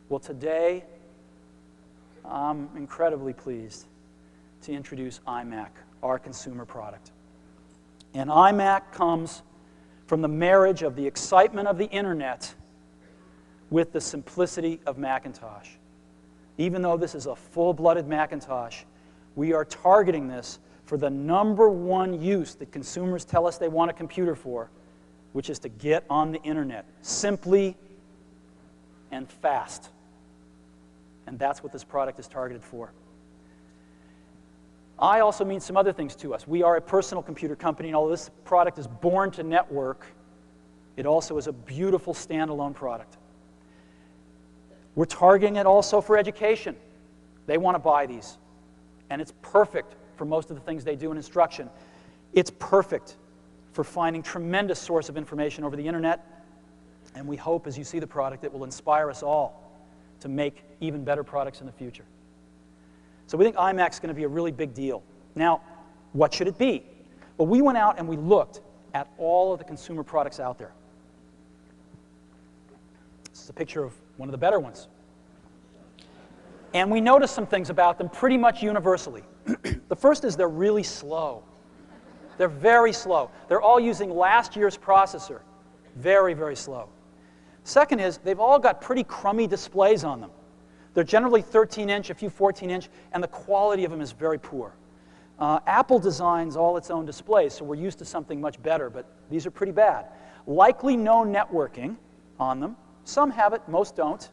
Well, today, I'm incredibly pleased to introduce iMac, our consumer product. And iMac comes from the marriage of the excitement of the internet with the simplicity of Macintosh. Even though this is a full-blooded Macintosh, we are targeting this for the #1 use that consumers tell us they want a computer for, which is to get on the internet, simply and fast. And that's what this product is targeted for. I also means some other things to us. We are a personal computer company, and although this product is born to network, it also is a beautiful standalone product. We're targeting it also for education. They want to buy these. And it's perfect for most of the things they do in instruction. It's perfect for finding tremendous source of information over the internet. And we hope, as you see the product, it will inspire us all to make even better products in the future. So we think iMac's going to be a really big deal. Now, what should it be? Well, we went out and we looked at all of the consumer products out there. This is a picture of one of the better ones. And we noticed some things about them pretty much universally. The first is they're really slow. They're very slow. They're all using last year's processor. Very, very slow. Second is they've all got pretty crummy displays on them. They're generally 13-inch, a few 14-inch, and the quality of them is very poor. Apple designs all its own displays, so we're used to something much better, but these are pretty bad. Likely no networking on them. Some have it, most don't.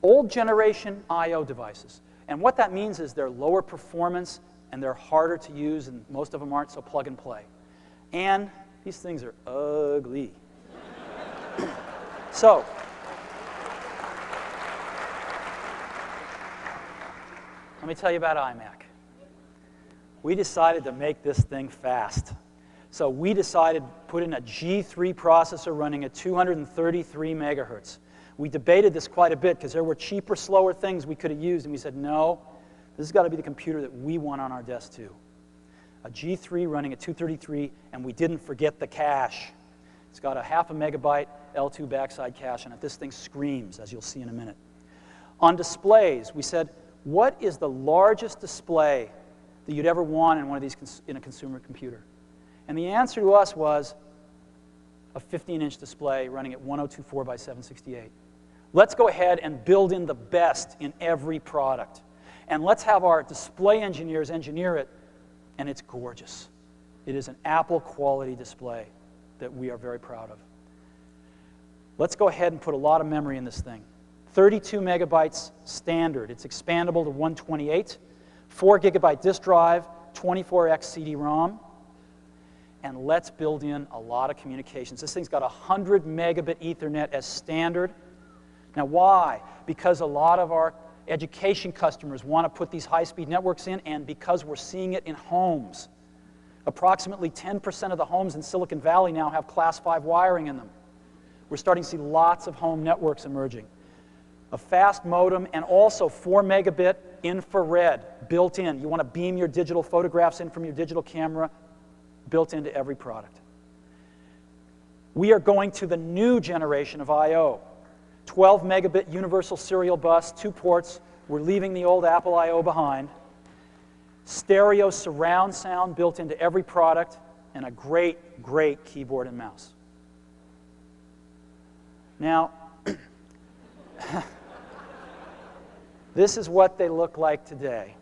Old generation I/O devices. And what that means is they're lower performance and they're harder to use, and most of them aren't, so plug and play. And these things are ugly. So, let me tell you about iMac. We decided to make this thing fast. So we decided to put in a G3 processor running at 233 megahertz. We debated this quite a bit because there were cheaper, slower things we could have used, and we said, no, this has got to be the computer that we want on our desk too. A G3 running at 233, and we didn't forget the cache. It's got a 0.5 megabyte L2 backside cache on it. This thing screams, as you'll see in a minute. On displays, we said, what is the largest display that you'd ever want in one of these in a consumer computer? And the answer to us was a 15-inch display running at 1024 by 768. Let's go ahead and build in the best in every product. And let's have our display engineers engineer it, and it's gorgeous. It is an Apple quality display that we are very proud of. Let's go ahead and put a lot of memory in this thing. 32 megabytes standard. It's expandable to 128. 4 gigabyte disk drive, 24x CD-ROM. And let's build in a lot of communications. This thing's got 100 megabit Ethernet as standard. Now why? Because a lot of our education customers want to put these high-speed networks in, and because we're seeing it in homes. Approximately 10% of the homes in Silicon Valley now have Class 5 wiring in them. We're starting to see lots of home networks emerging. A fast modem, and also 4 megabit infrared built in. You want to beam your digital photographs in from your digital camera, built into every product. We are going to the new generation of I/O. 12 megabit universal serial bus, 2 ports. We're leaving the old Apple I/O behind. Stereo surround sound built into every product, and a great, great keyboard and mouse. Now, this is what they look like today.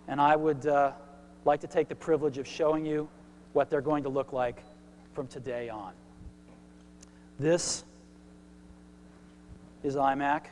And I would like to take the privilege of showing you what they're going to look like from today on. This is iMac.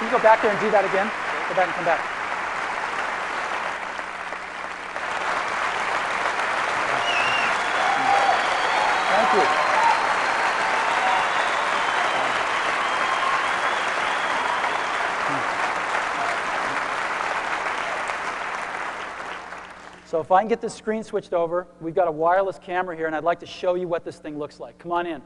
Can you go back there and do that again? Go back and come back. So if I can get this screen switched over, we've got a wireless camera here, and I'd like to show you what this thing looks like. Come on in.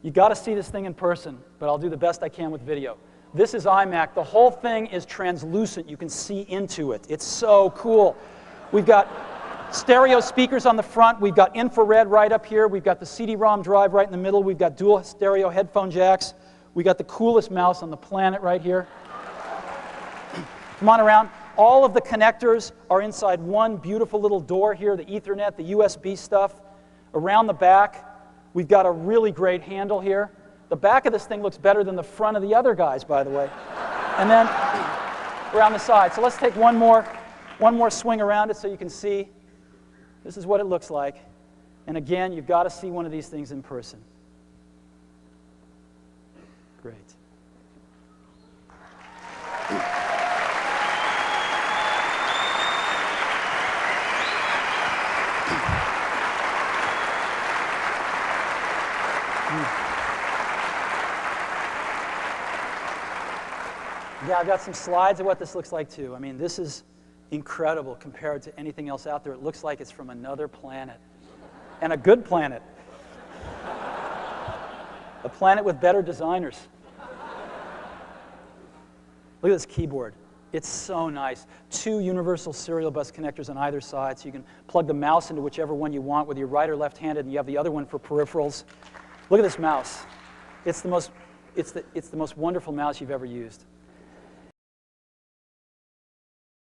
You got to see this thing in person, but I'll do the best I can with video. This is iMac. The whole thing is translucent. You can see into it. It's so cool. We've got stereo speakers on the front. We've got infrared right up here. We've got the CD-ROM drive right in the middle. We've got dual stereo headphone jacks. We got the coolest mouse on the planet right here. Come on around. All of the connectors are inside one beautiful little door here, the Ethernet, the USB stuff. Around the back, we've got a really great handle here. The back of this thing looks better than the front of the other guys, by the way. And then around the side. So let's take one more swing around it so you can see. This is what it looks like. And again, you've got to see one of these things in person. Great. Yeah, I've got some slides of what this looks like too. I mean, this is incredible compared to anything else out there. It looks like it's from another planet. And a good planet. A planet with better designers. Look at this keyboard. It's so nice. 2 universal serial bus connectors on either side, so you can plug the mouse into whichever one you want, whether you're right or left-handed, and you have the other one for peripherals. Look at this mouse. It's the most wonderful mouse you've ever used.